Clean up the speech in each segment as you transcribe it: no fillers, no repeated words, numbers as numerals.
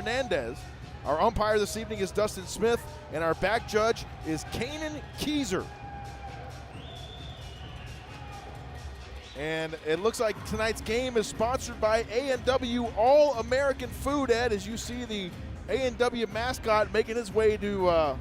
Hernandez. Our umpire this evening is Dustin Smith, and our back judge is Kanan Keyser. And it looks like tonight's game is sponsored by A&W All-American Food, Ed, as you see the A&W mascot making his way to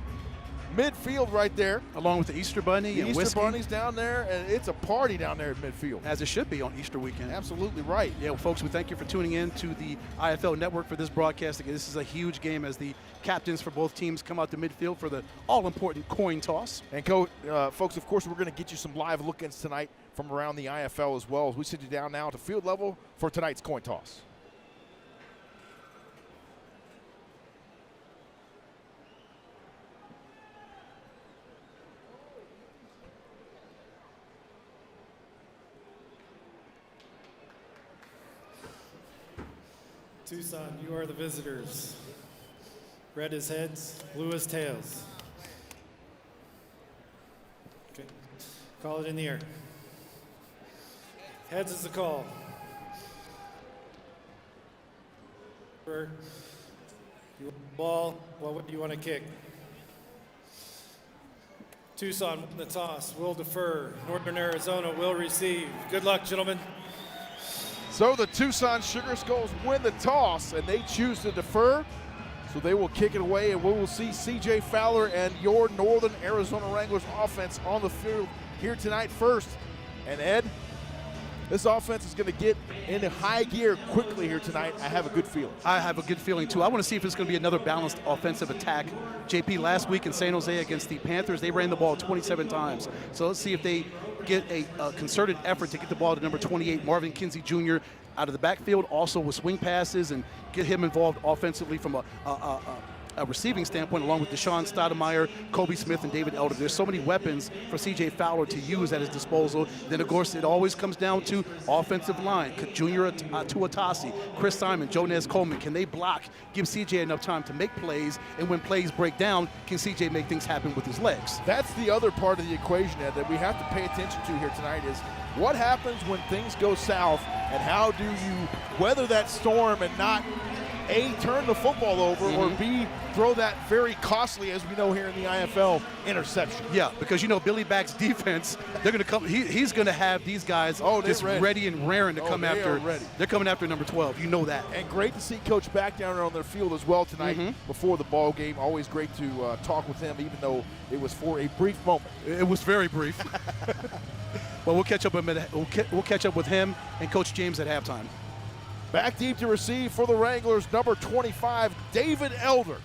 midfield right there. Along with the Easter Bunny and Easter whiskey. Bunny's down there, and it's a party down there at midfield. As it should be on Easter weekend. Absolutely right. Yeah, well, folks, we thank you for tuning in to the IFL Network for this broadcast. Again, this is a huge game as the captains for both teams come out to midfield for the all-important coin toss. And, folks, of course, we're going to get you some live look-ins tonight from around the IFL as well as we sit you down now to field level for tonight's coin toss. Tucson, you are the visitors. Red is heads, blue is tails. Okay, call it in the air. Heads is the call. You want the ball, what do you want to kick? Tucson, the toss, will defer. Northern Arizona will receive. Good luck, gentlemen. So the Tucson Sugar Skulls win the toss, and they choose to defer. So they will kick it away, and we will see C.J. Fowler and your Northern Arizona Wranglers offense on the field here tonight first. And Ed, this offense is going to get into high gear quickly here tonight. I have a good feeling. I have a good feeling, too. I want to see if it's going to be another balanced offensive attack. JP, last week in San Jose against the Panthers, they ran the ball 27 times. So let's see if they get a concerted effort to get the ball to number 28, Marvin Kinsey Jr., out of the backfield, also with swing passes, and get him involved offensively from a receiving standpoint, along with Deshaun Stoudemire, Kobe Smith, and David Elder. There's so many weapons for C.J. Fowler to use at his disposal. Then, of course, it always comes down to offensive line. Junior Tuatasi, Chris Simon, Jonez Coleman. Can they block, give C.J. enough time to make plays? And when plays break down, can C.J. make things happen with his legs? That's the other part of the equation, Ed, that we have to pay attention to here tonight is what happens when things go south, and how do you weather that storm and not A, turn the football over, or B, throw that very costly, as we know here in the IFL, interception. Yeah, because, you know, Billy Back's defense, they're going to come, he's going to have these guys just ready and raring to come after. They're coming after number 12. You know that. And great to see Coach Back down there on their field as well tonight before the ball game. Always great to talk with him, even though it was for a brief moment. It was very brief. Well, we'll catch up with him and Coach James at halftime. Back deep to receive for the Wranglers, number 25, David Elder.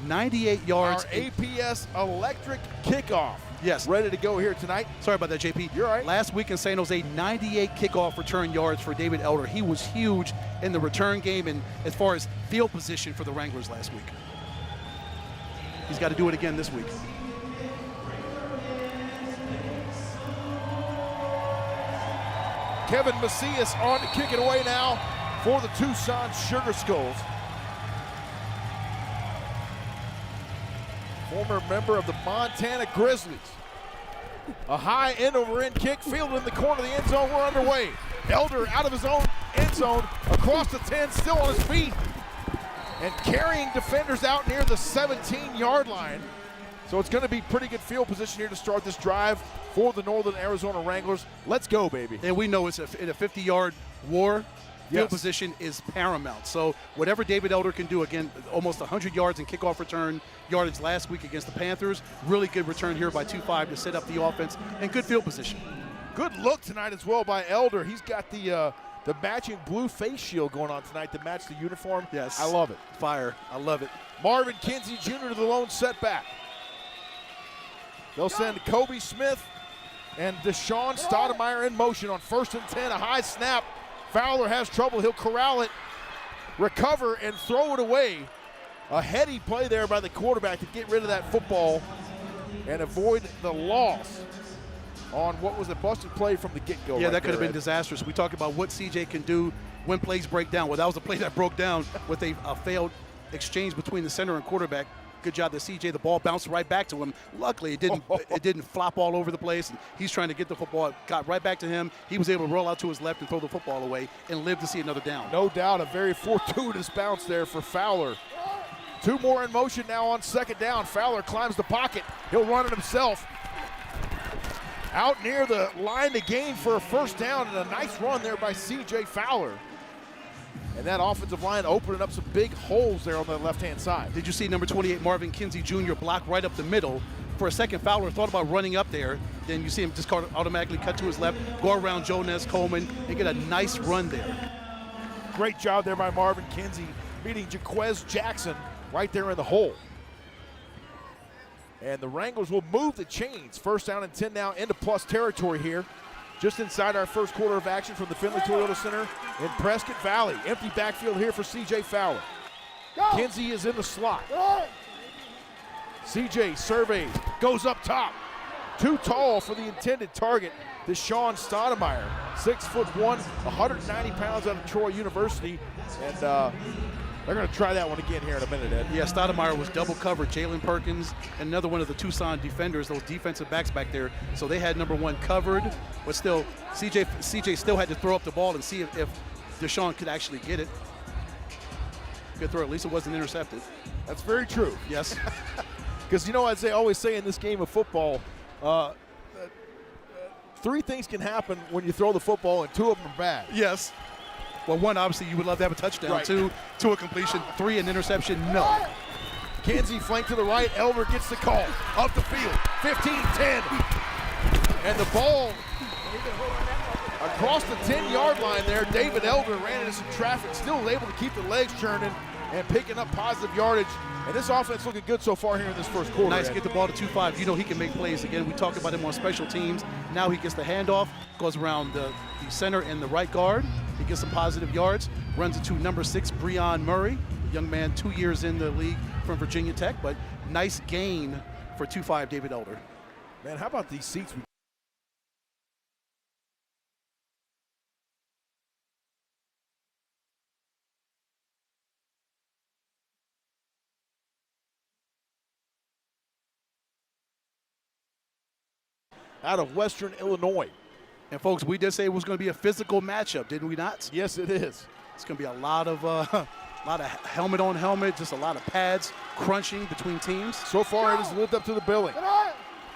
98 yards. Our APS electric kickoff. Yes. Ready to go here tonight. Sorry about that, JP. You're all right. Last week in San Jose, 98 kickoff return yards for David Elder. He was huge in the return game and as far as field position for the Wranglers last week. He's got to do it again this week. Kevin Macias on to kick it away now for the Tucson Sugar Skulls. Former member of the Montana Grizzlies. A high end-over-end kick fielded in the corner of the end zone. We're underway. Elder out of his own end zone, across the 10, still on his feet, and carrying defenders out near the 17-yard line. So it's going to be pretty good field position here to start this drive for the Northern Arizona Wranglers. Let's go, baby. And we know it's in a 50-yard war. Field position is paramount. So whatever David Elder can do, again, almost 100 yards in kickoff return yardage last week against the Panthers. Really good return here by 2-5 to set up the offense and good field position. Good look tonight as well by Elder. He's got the matching blue face shield going on tonight to match the uniform. Yes. I love it. Fire. I love it. Marvin Kinsey Jr. to the lone setback. They'll send Kobe Smith and Deshaun Stoudemire in motion on 1st and 10. A high snap. Fowler has trouble. He'll corral it, recover, and throw it away. A heady play there by the quarterback to get rid of that football and avoid the loss on what was a busted play from the get-go. Yeah, that could have been disastrous. We talked about what CJ can do when plays break down. Well, that was a play that broke down with a failed exchange between the center and quarterback. Good job to CJ. The ball bounced right back to him. Luckily, it didn't flop all over the place. And he's trying to get the football. It got right back to him. He was able to roll out to his left and throw the football away and live to see another down. No doubt, a very fortuitous bounce there for Fowler. 2 more in motion now on 2nd down. Fowler climbs the pocket. He'll run it himself. Out near the line to gain for a 1st down, and a nice run there by C.J. Fowler. And that offensive line opening up some big holes there on the left-hand side. Did you see number 28, Marvin Kinsey Jr., block right up the middle? For a second, Fowler thought about running up there. Then you see him just automatically cut to his left, go around Jonas Coleman, and get a nice run there. Great job there by Marvin Kinsey, beating Jaquez Jackson right there in the hole. And the Wranglers will move the chains. 1st down and 10 now into plus territory here. Just inside our 1st quarter of action from the Finley Toyota Center in Prescott Valley. Empty backfield here for C.J. Fowler. Kinsey is in the slot. C.J. surveyed, goes up top. Too tall for the intended target, Deshaun Stoudemire. 6'1", 190 pounds out of Troy University. And they're going to try that one again here in a minute, Ed. Yeah, Stoudemire was double covered. Jalen Perkins, another one of the Tucson defenders, those defensive backs back there. So they had number 1 covered, but still, CJ still had to throw up the ball and see if Deshaun could actually get it. Good throw. At least it wasn't intercepted. That's very true. Yes. Because, you know, as they always say in this game of football, 3 things can happen when you throw the football, and 2 of them are bad. Yes. Well, 1, obviously, you would love to have a touchdown. Right. 2, a completion. 3, an interception. No. Kinsey flank to the right. Elder gets the call. Up the field. 15-10. And the ball across the 10-yard line there. David Elder ran into some traffic. Still able to keep the legs churning and picking up positive yardage. And this offense looking good so far here in this 1st quarter. Nice, get the ball to 2-5. You know he can make plays. Again, we talked about him on special teams. Now he gets the handoff, goes around the center and the right guard. He gets some positive yards, runs into number 6, Breon Murray, a young man 2 years in the league from Virginia Tech, but nice gain for 2-5 David Elder. Man, how about these seats? Out of Western Illinois. And folks, we did say it was going to be a physical matchup, didn't we not? Yes, it is. It's going to be a lot of helmet on helmet, just a lot of pads crunching between teams. So far, it has lived up to the billing.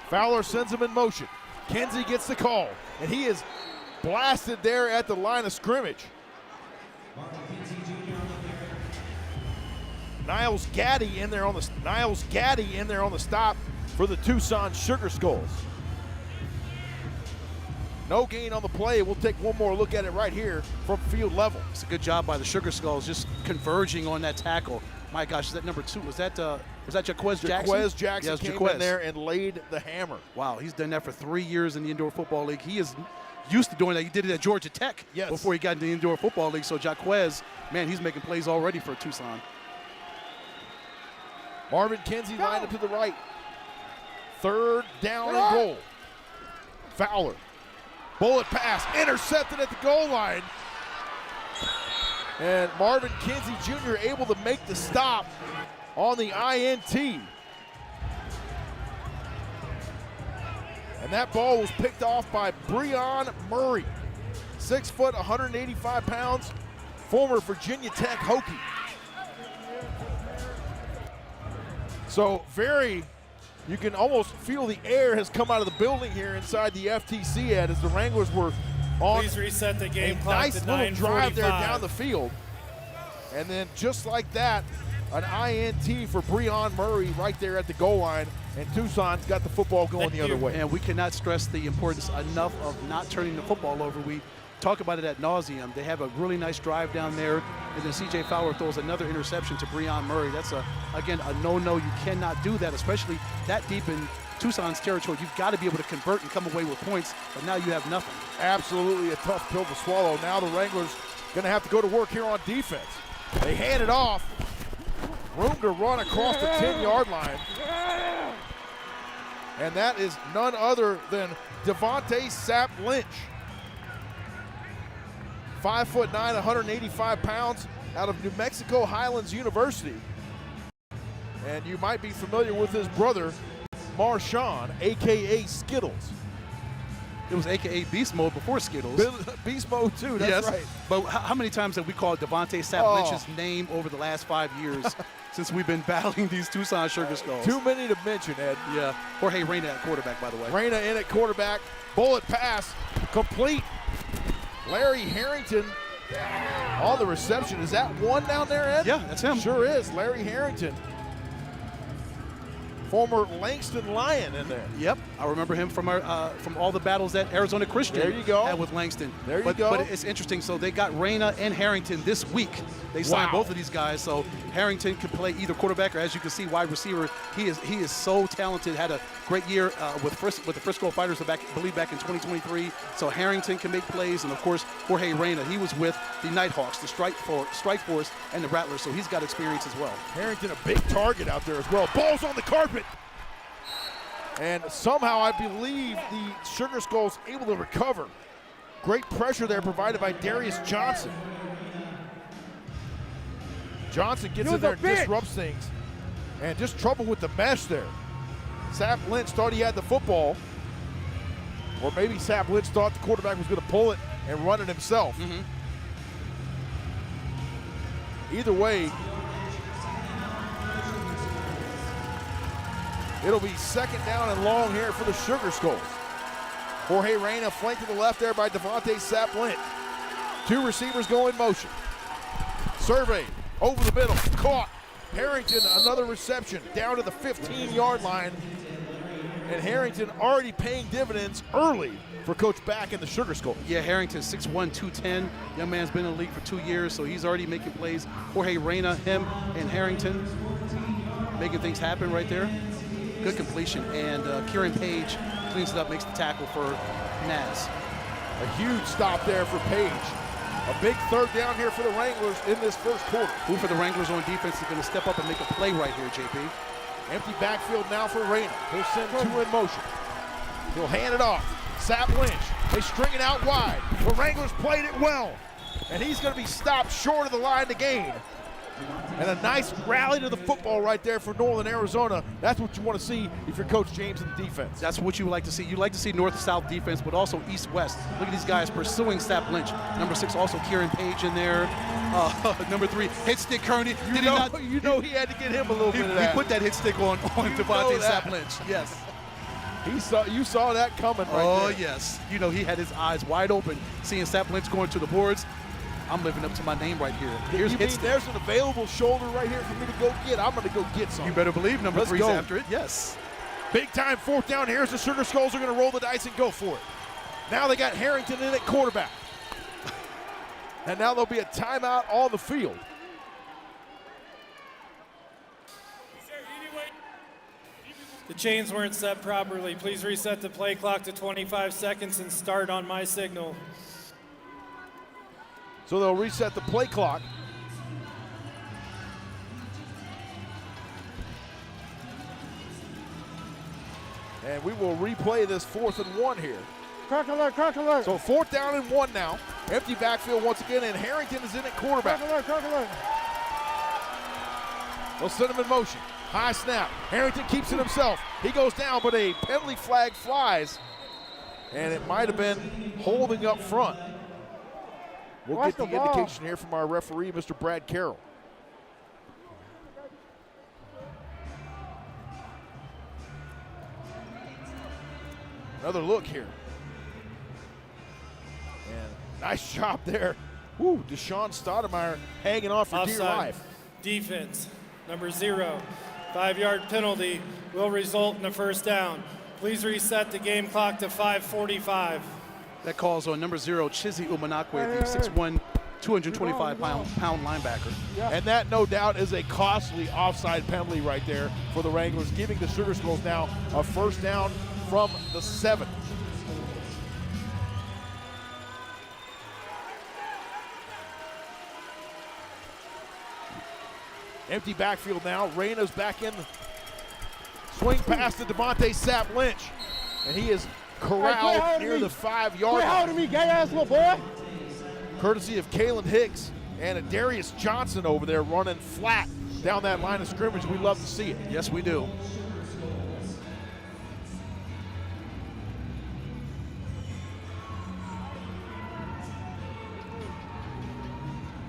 Fowler sends him in motion. Kinsey gets the call, and he is blasted there at the line of scrimmage. Niles Gaddy in there on the stop for the Tucson Sugar Skulls. No gain on the play. We'll take one more look at it right here from field level. It's a good job by the Sugar Skulls, just converging on that tackle. My gosh, is that number 2? Was that Jaquez Jackson? Jaquez Jackson came in there and laid the hammer. Wow, he's done that for 3 years in the Indoor Football League. He is used to doing that. He did it at Georgia Tech before he got into the Indoor Football League. So Jaquez, man, he's making plays already for Tucson. Marvin Kinsey lined up to the right. 3rd down and goal. Fowler. Bullet pass, intercepted at the goal line. And Marvin Kinsey Jr. able to make the stop on the INT. And that ball was picked off by Breon Murray. 6 foot, 185 pounds, former Virginia Tech Hokie. So you can almost feel the air has come out of the building here inside the FTC as the Wranglers were on Please reset the game a clock nice to little drive there 9:45. down the field. And then just like that, an INT for Breon Murray right there at the goal line, and Tucson's got the football going the other way. And we cannot stress the importance enough of not turning the football over. We talk about it ad nauseum. They have a really nice drive down there, and then C.J. Fowler throws another interception to Breon Murray. That's, again, a no-no. You cannot do that, especially that deep in Tucson's territory. You've got to be able to convert and come away with points, but now you have nothing. Absolutely a tough pill to swallow. Now the Wranglers going to have to go to work here on defense. They hand it off. Room to run across the 10-yard line. And that is none other than Devontae Sapp Lynch. 5'9", 185 pounds, out of New Mexico Highlands University. And you might be familiar with his brother, Marshawn, a.k.a. Skittles. It was a.k.a. Beast Mode before Skittles. Beast Mode, too. That's yes, right. But how many times have we called Devontae Sapp Lynch's name over the last 5 years since we've been battling these Tucson Sugar Skulls? Too many to mention, Ed. Yeah. Jorge Reyna at quarterback, by the way. Reyna in at quarterback. Bullet pass. Complete. Larry Harrington on the reception. Is that one down there, Ed? Yeah, that's him. Sure is. Larry Harrington. Former Langston Lion in there. Yep, I remember him from all the battles that Arizona Christian There you go. had with Langston. There you go. But it's interesting. So they got Reyna and Harrington this week. They signed both of these guys. So Harrington could play either quarterback or, as you can see, wide receiver. He is so talented. Had a great year with the Frisco Fighters, I believe, back in 2023. So Harrington can make plays, and of course Jorge Reyna. He was with the Nighthawks, the Strike Force, and the Rattlers. So he's got experience as well. Harrington, a big target out there as well. Ball's on the carpet. And somehow I believe the Sugar Skulls able to recover. Great pressure there provided by Darius Johnson. Johnson gets in there and disrupts things. And just trouble with the mesh there. Sapp Lynch thought he had the football. Or maybe Sapp Lynch thought the quarterback was going to pull it and run it himself. Either way, it'll be second down and long here for the Sugar Skulls. Jorge Reyna flanked to the left there by Devontae Sapp Lynch. Two receivers go in motion. Survey over the middle, caught. Harrington, another reception down to the 15-yard line. And Harrington already paying dividends early for Coach Back and the Sugar Skulls. Yeah, Harrington, 6'1", 210. Young man's been in the league for 2 years, so he's already making plays. Jorge Reyna, him, and Harrington making things happen right there. Good completion, and Kieran Page cleans it up, makes the tackle for Naz. A huge stop there for Page. A big third down here for the Wranglers in this first quarter. Who for the Wranglers on defense is going to step up and make a play right here, JP? Empty backfield now for Reyna. He'll send two in motion. He'll hand it off. Sapp Lynch, they string it out wide. The Wranglers played it well. And he's going to be stopped short of the line to gain. And a nice rally to the football right there for Northern Arizona. That's what you want to see if you're Coach James in the defense. That's what you would like to see. You like to see north-south defense, but also east-west. Look at these guys pursuing Sapp Lynch. Number 6, also Kieran Page in there. Number 3, hit stick Kearney. You know he had to get him a little bit of that. He put that hit stick on Devontae Sapp Lynch. Yes. You saw that coming right there. Oh, yes. You know, he had his eyes wide open, seeing Sapp Lynch going to the boards. I'm living up to my name right here. Here's there's an available shoulder right here for me to go get. I'm going to go get some. You better believe number 3's after it. Yes. Big time fourth down. Here's the Sugar Skulls are going to roll the dice and go for it. Now they got Harrington in at quarterback. And now there'll be a timeout on the field. The chains weren't set properly. Please reset the play clock to 25 seconds and start on my signal. So they'll reset the play clock. And we will replay this 4th and 1 here. Crack alert. So 4th down and 1 now. Empty backfield once again, and Harrington is in at quarterback. Crack alert. They'll send him in motion. High snap. Harrington keeps it himself. He goes down, but a penalty flag flies. And it might have been holding up front. We'll get the indication here from our referee, Mr. Brad Carroll. Another look here. And nice job there. Woo, Deshaun Stoudemire hanging off for dear life. Defense, number 0. 5-yard penalty will result in a first down. Please reset the game clock to 5:45. That calls on number 0, Chizzy Umanakwe, the 6'1", 225-pound linebacker. Yeah. And that, no doubt, is a costly offside penalty right there for the Wranglers, giving the Sugar Skulls now a first down from the 7. Empty backfield now. Reyna's back in. Swing pass to Devontae Sapp Lynch. And he is corralled near the 5-yard line. Quit holding me, gay-ass little boy. Courtesy of Kalen Hicks and a Darius Johnson over there running flat down that line of scrimmage. We love to see it. Yes, we do.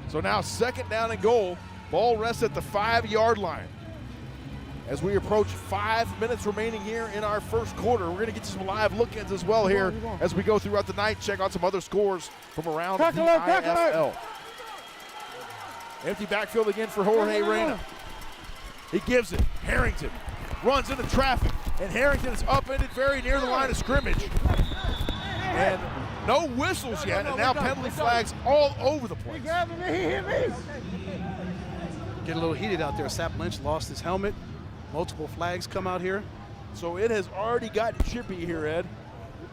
So now 2nd down and goal. Ball rests at the 5-yard line. As we approach 5 minutes remaining here in our first quarter, we're going to get some live look-ins as well here as we go throughout the night. Check out some other scores from around the IFL. Empty backfield again for Jorge Reyna. He gives it. Harrington runs into traffic, and Harrington is upended very near the line of scrimmage. And no whistles yet, and now penalty flags all over the place. He grabbed me, he hit me. Get a little heated out there. Sap Lynch lost his helmet. Multiple flags come out here. So it has already gotten chippy here, Ed.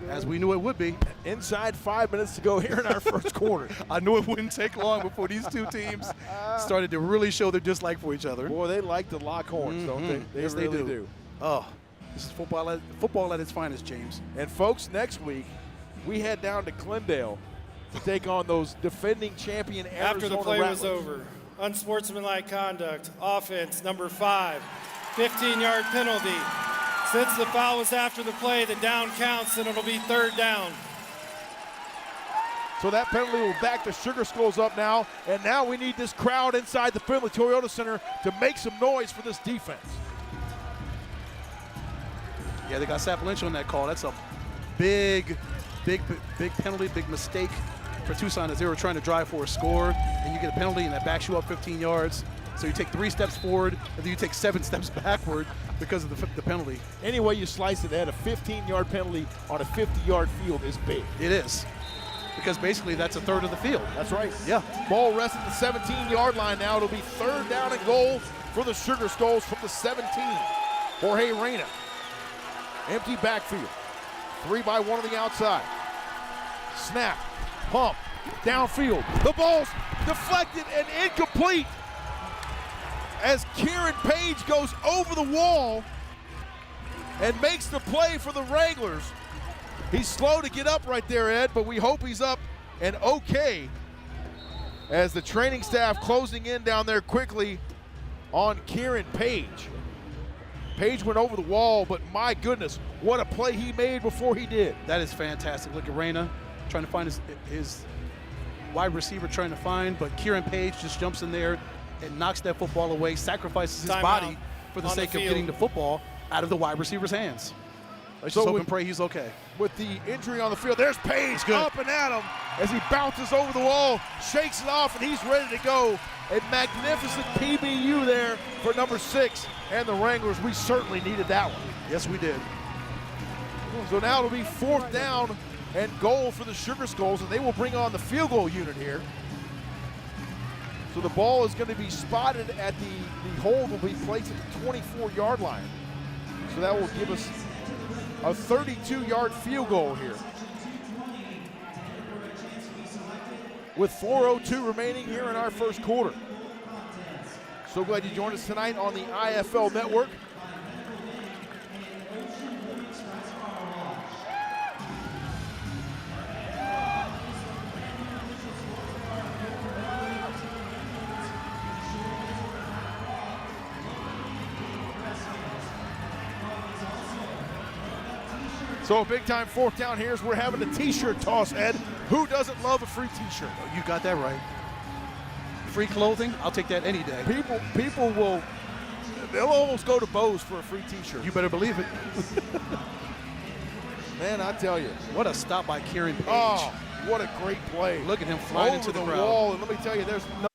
As we knew it would be. Inside 5 minutes to go here in our first quarter. I knew it wouldn't take long before these two teams started to really show their dislike for each other. Boy, they like to lock horns, don't they? They Yes, really they do. Oh, this is football at its finest, James. And folks, next week, we head down to Glendale to take on those defending champion Arizona After the play Rattlers. was over, unsportsmanlike conduct, offense, number 5, 15-yard penalty. Since the foul was after the play, the down counts, and it'll be 3rd down. So that penalty will back the Sugar Skulls up now, and now we need this crowd inside the Finley Toyota Center to make some noise for this defense. Yeah, they got Sap Lynch on that call. That's a big penalty, big mistake for Tucson as they were trying to drive for a score, and you get a penalty and that backs you up 15 yards. So you take 3 steps forward, and then you take 7 steps backward because of the penalty. Any way you slice it, Ed, a 15-yard penalty on a 50-yard field is big. It is, because basically that's a third of the field. That's right. Yeah. Ball rests at the 17-yard line now. It'll be 3rd down and goal for the Sugar Skulls from the 17. Jorge Reyna. Empty backfield. 3-by-1 on the outside. Snap. Pump. Downfield. The ball's deflected and incomplete as Kieran Page goes over the wall and makes the play for the Wranglers. He's slow to get up right there, Ed, but we hope he's up and okay as the training staff closing in down there quickly on Kieran Page. Page went over the wall, but my goodness, what a play he made before he did. That is fantastic. Look at Reyna trying to find his wide receiver trying to find, but Kieran Page just jumps in there and knocks that football away, sacrifices his body for the sake of getting the football out of the wide receiver's hands. Let's just hope and pray he's okay. With the injury on the field, there's Page up and at him as he bounces over the wall, shakes it off, and he's ready to go. A magnificent PBU there for number 6 and the Wranglers. We certainly needed that one. Yes, we did. So now it'll be 4th down and goal for the Sugar Skulls, and they will bring on the field goal unit here. So the ball is going to be spotted at the hold will be placed at the 24-yard line. So that will give us a 32-yard field goal here. With 4:02 remaining here in our first quarter. So glad you joined us tonight on the IFL Network. So a big-time 4th down here as we're having a T-shirt toss, Ed. Who doesn't love a free T-shirt? Oh, you got that right. Free clothing, I'll take that any day. People will, they'll almost go to Bose for a free T-shirt. You better believe it. Man, I tell you. What a stop by Kieran Page. Oh, what a great play. Look at him flying into the crowd. wall, and let me tell you, there's no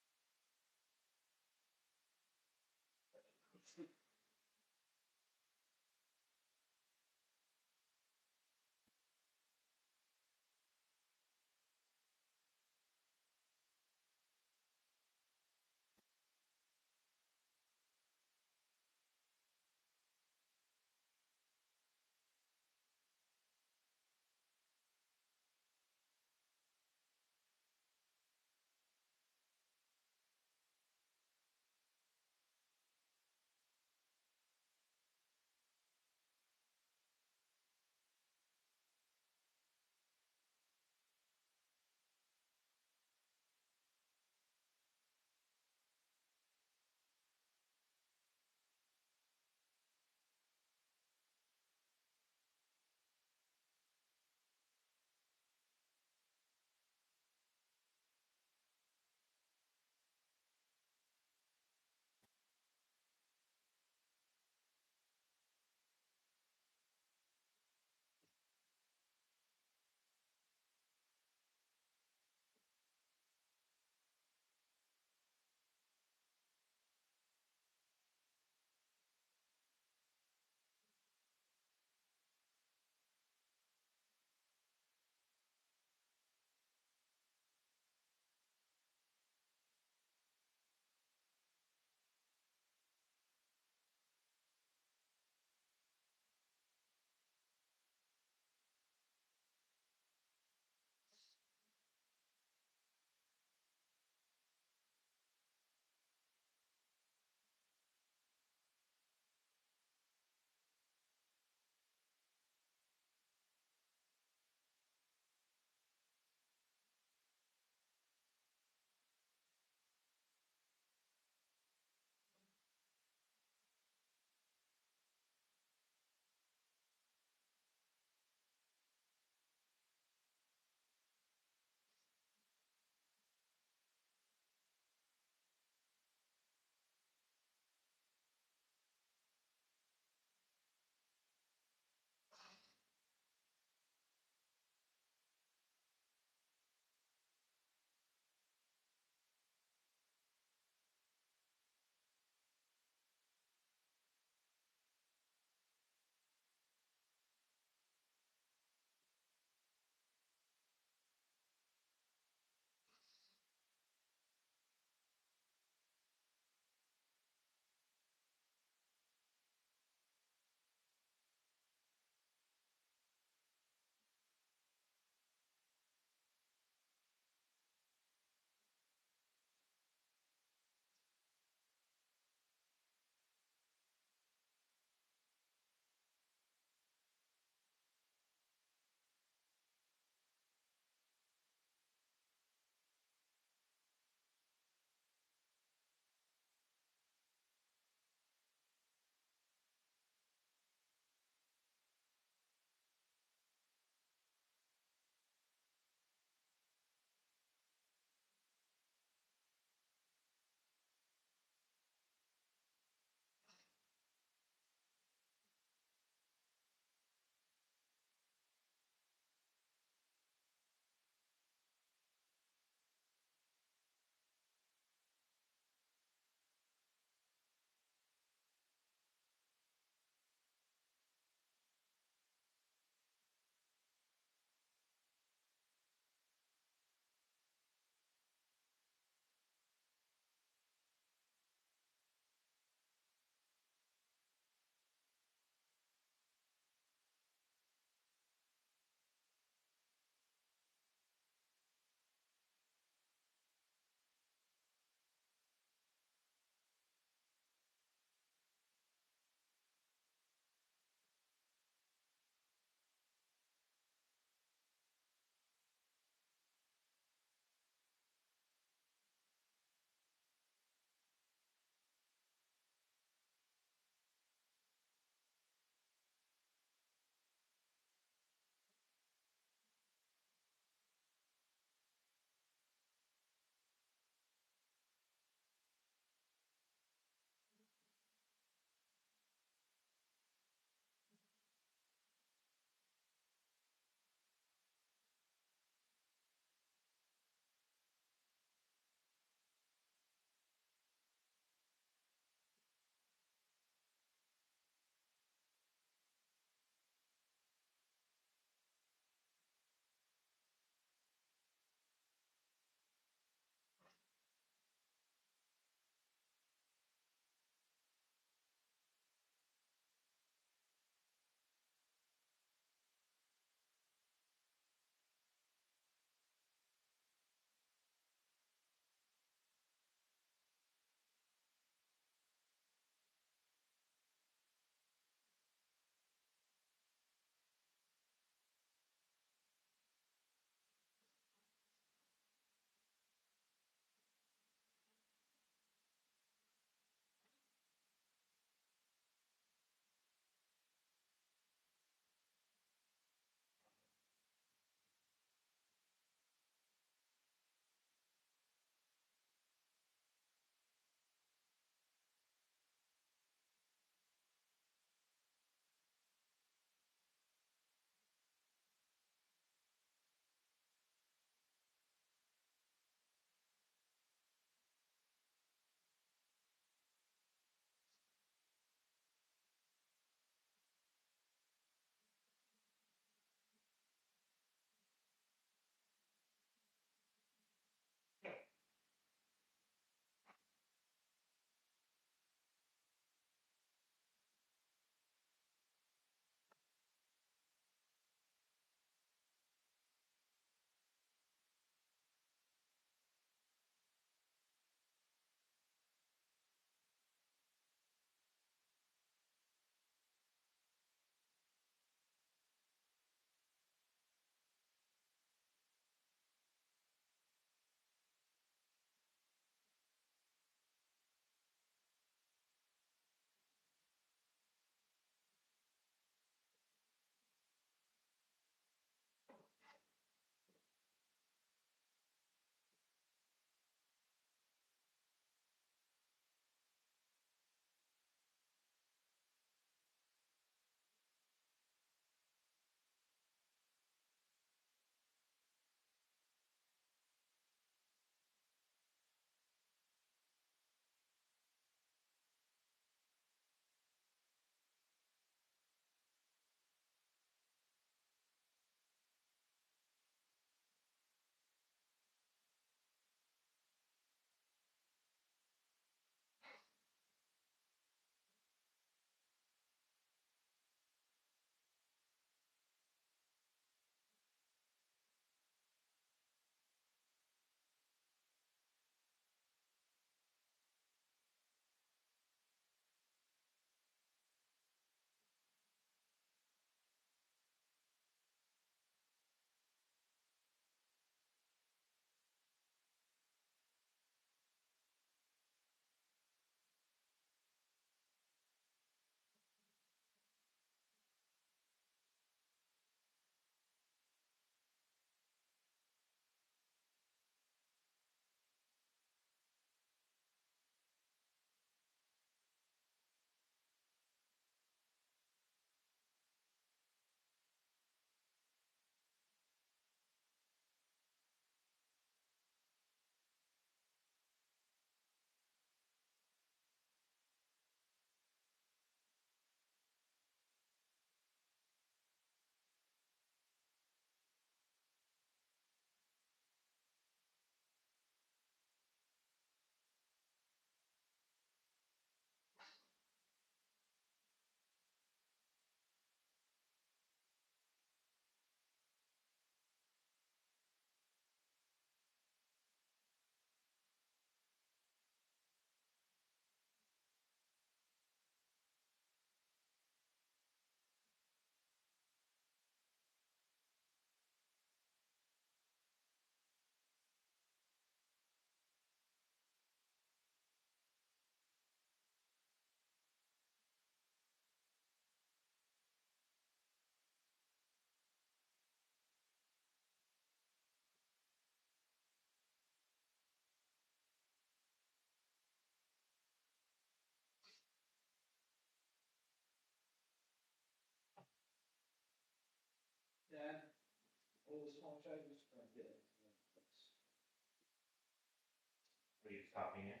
Are you stopping it?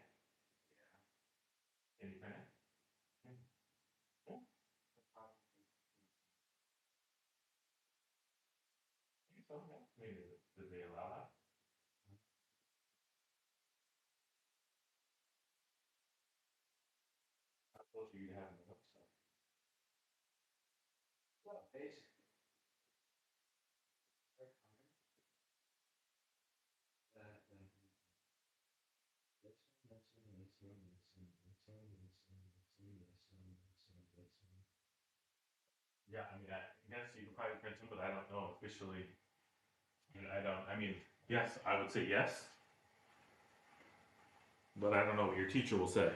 Can you finish? Maybe did they allow that? How close are you to having the hook stuff? Well, basically. Yeah, I mean, I guess you could probably print them, but I don't know officially. I don't, I mean, yes, I would say yes. But I don't know what your teacher will say.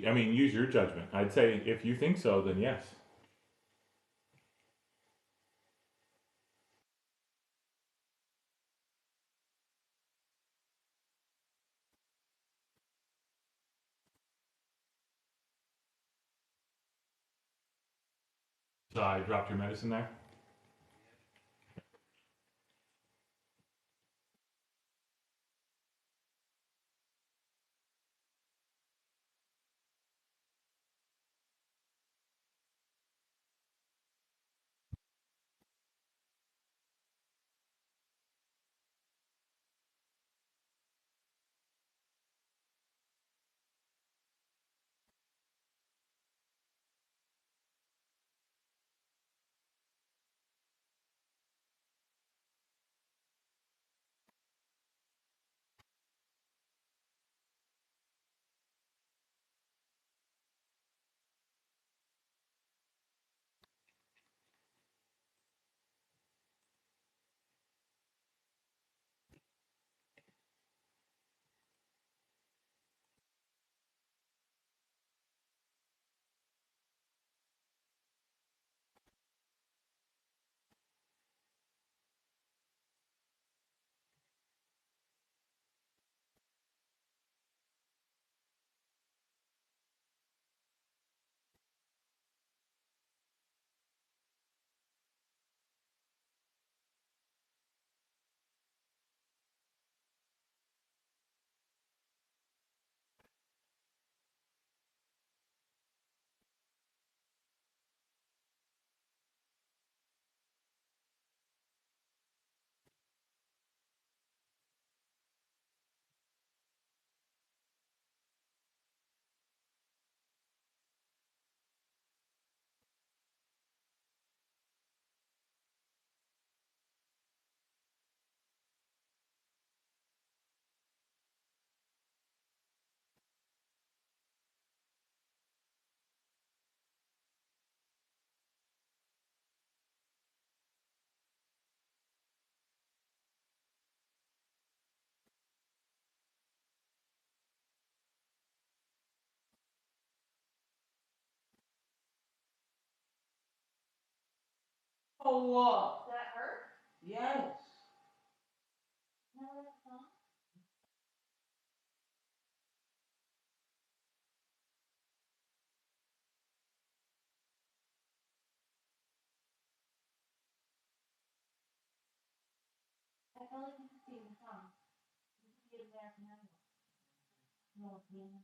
I mean, use your judgment. I'd say if you think so, then yes. So I dropped your medicine there. Oh, what? Does that hurt? Yes. No, that's not. I feel like you can see the sun. You can get there from anywhere. No, yeah.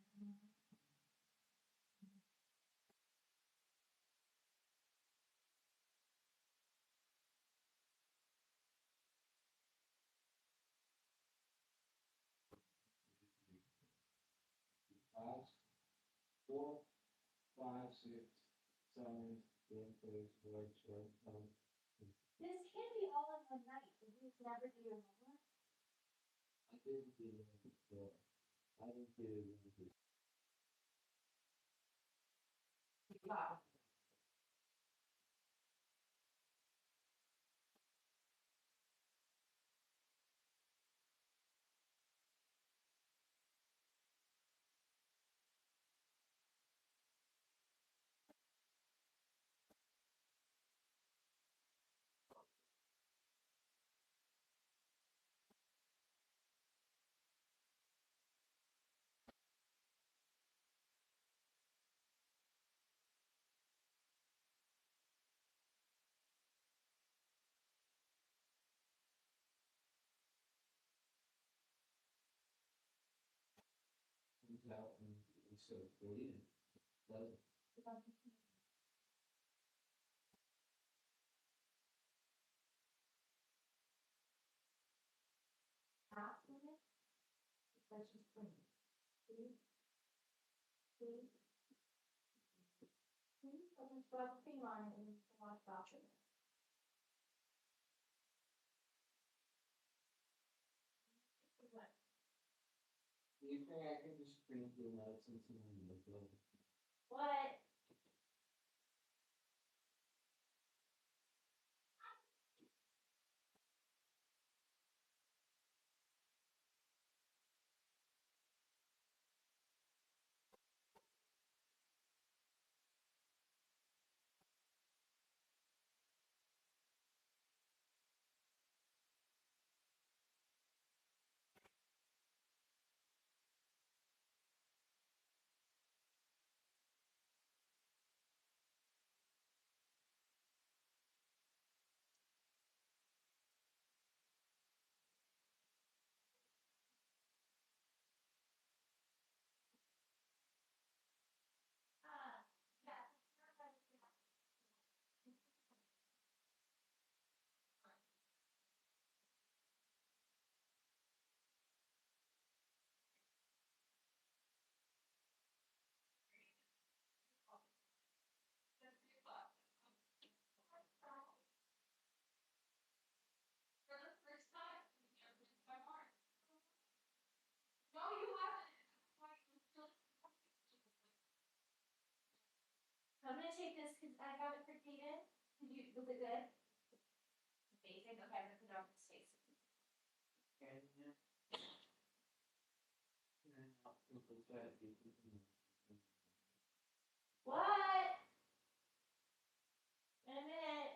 This can't be all in one night. Did you never do your homework? Wow. out and we sort of believe it. Does it? Half of it, let's just bring it. See? See? See? And then rub cream on it and wash off of it. What? Do you think I can just bring the notes into the book? What? Yeah. For the first time, you have been by Mark. No, you haven't. I'm gonna take this because I got it for Kaden. Was it good? Amazing. Okay, I'm gonna put it on his face. Okay, yeah. What? In a minute.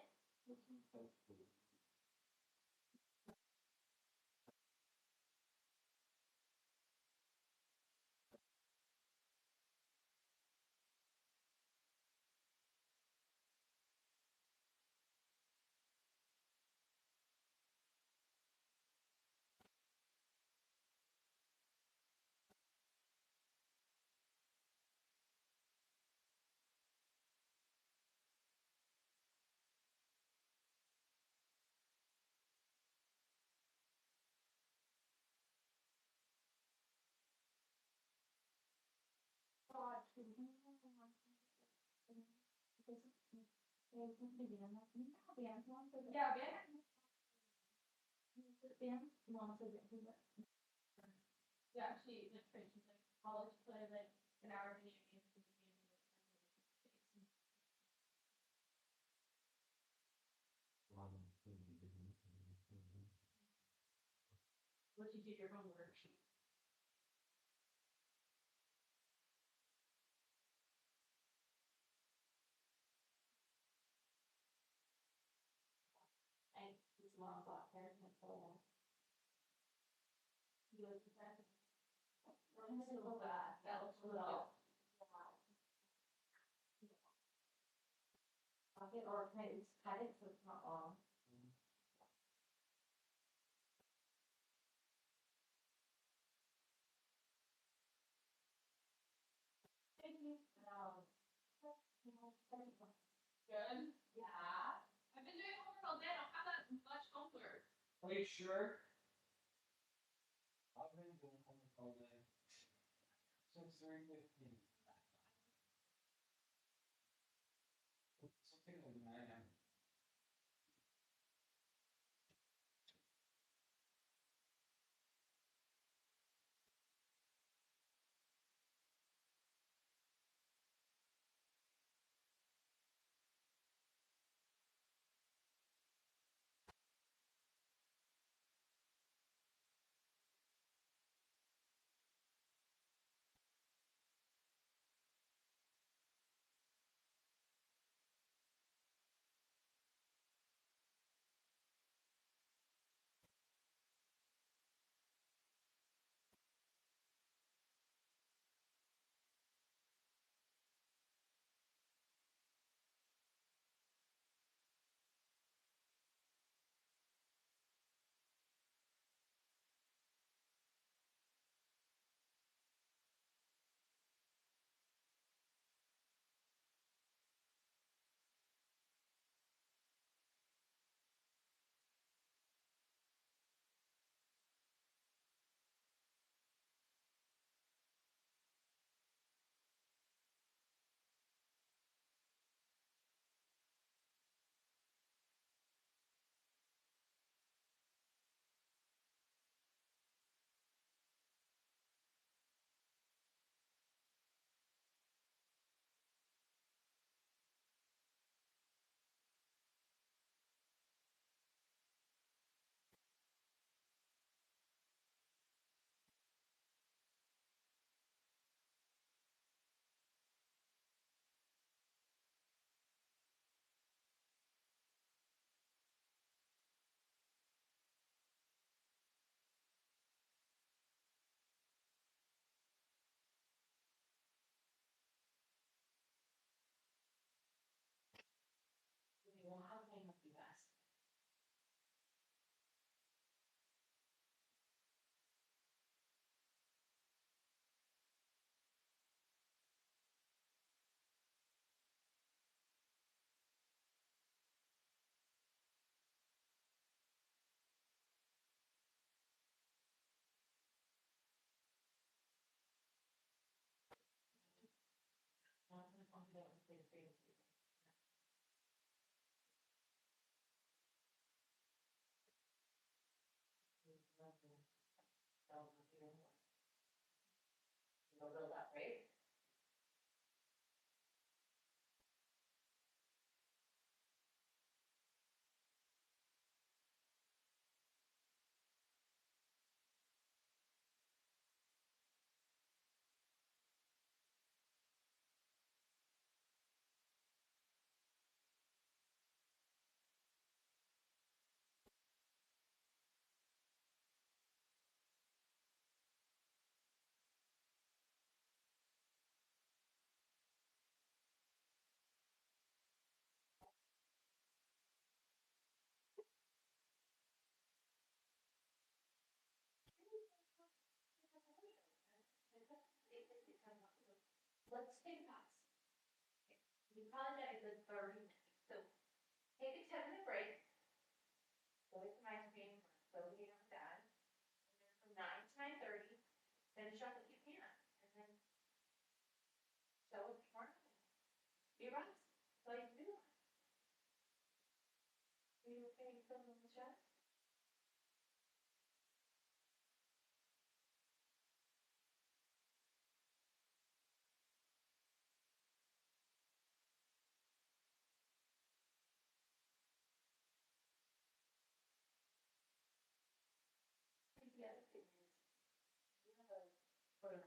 God. Yeah, Ben. Yeah, she went straight to like college, put like an hour video game to the game. Let you do your homework. I was long got there and you go to that. I'm just a little bad. That looks a little. Pocket or can I just cut it so it's not long? Thank you. Good. Yeah. I've been doing homework all day. I don't have that much homework. Are you sure? I've been doing homework all day. Since 3:15. Something like 9. let's take a pause. You probably got a good 30 minutes. So take a 10-minute break. Go get some ice cream, go get on that. And then from 9 to 9:30, finish up what you can. And then show it tomorrow. Be right. That's all you can do. Are you okay with filming the show? I think the other thing is, you have a photo.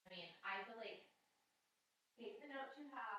I mean, I feel like take the notes you have.